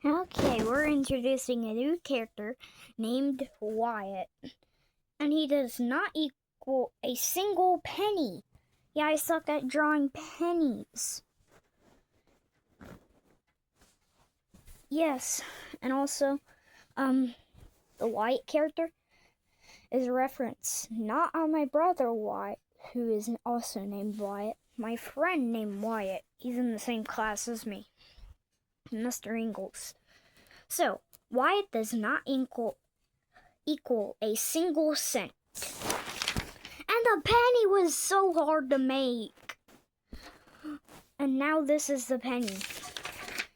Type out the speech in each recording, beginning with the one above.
Okay, we're introducing a new character named Wyatt. And he does not equal a single penny. Yeah, I suck at drawing pennies. Yes, and also, the Wyatt character is a reference not on my brother Wyatt, who is also named Wyatt. My friend named Wyatt. He's in the same class as me, Mr. Ingalls. So, Wyatt does not equal a single cent. And the penny was so hard to make. And now this is the penny.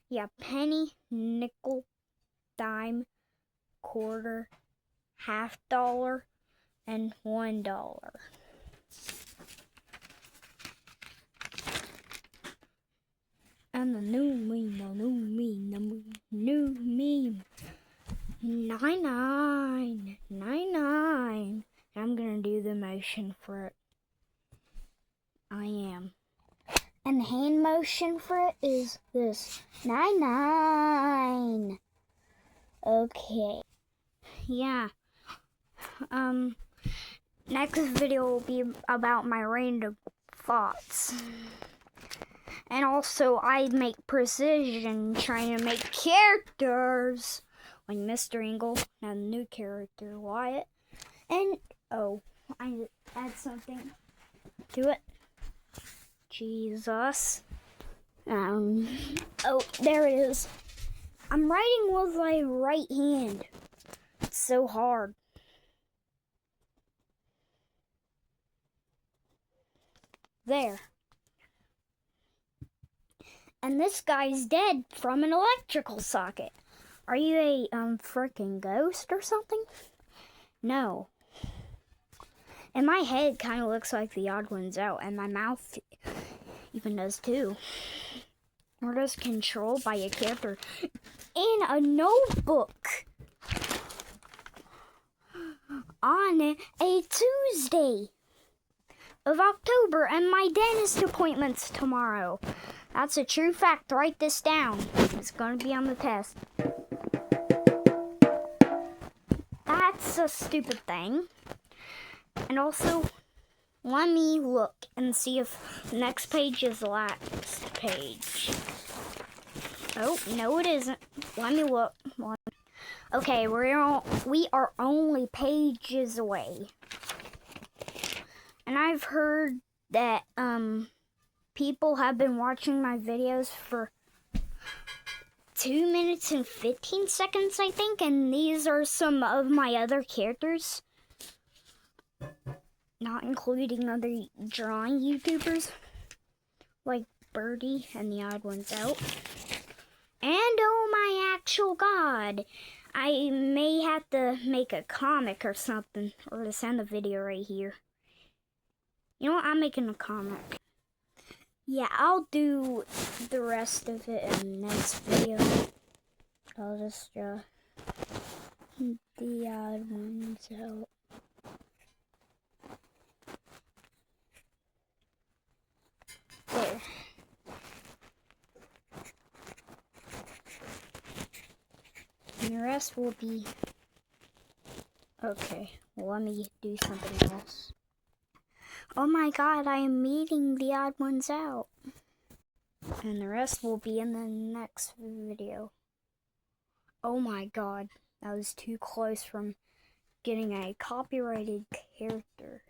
Yeah, penny, nickel, dime, quarter, $half, and $1. And the new meme. 99. I'm gonna do the motion for it. I am. And the hand motion for it is this. 99. Okay. Yeah. Next video will be about my random thoughts. And also, I make precision trying to make characters like Mr. Ingle and the new character Wyatt. And I add something to it. Jesus. There it is. I'm writing with my right hand. It's so hard. There. And this guy's dead from an electrical socket. Are you a freaking ghost or something? No. And my head kind of looks like the odd ones out, and my mouth even does too. We're just controlled by a character in a notebook on a Tuesday of October, and my dentist appointment's tomorrow. That's a true fact. Write this down. It's going to be on the test. That's a stupid thing. And also, let me look and see if the next page is the last page. Oh, no it isn't. Let me look. Okay, we are only pages away. And I've heard that people have been watching my videos for 2 minutes and 15 seconds, I think, and these are some of my other characters, not including other drawing YouTubers like Birdie and the Odd Ones Out. And oh my actual god, I may have to make a comic or something, or just end the video right here. You know what, I'm making a comic. Yeah, I'll do the rest of it in the next video. I'll just draw the Odd Ones Out. There. And the rest will be... Okay, well, let me do something else. Oh my god, I am meeting the Odd Ones Out. And the rest will be in the next video. Oh my god, that was too close from getting a copyrighted character.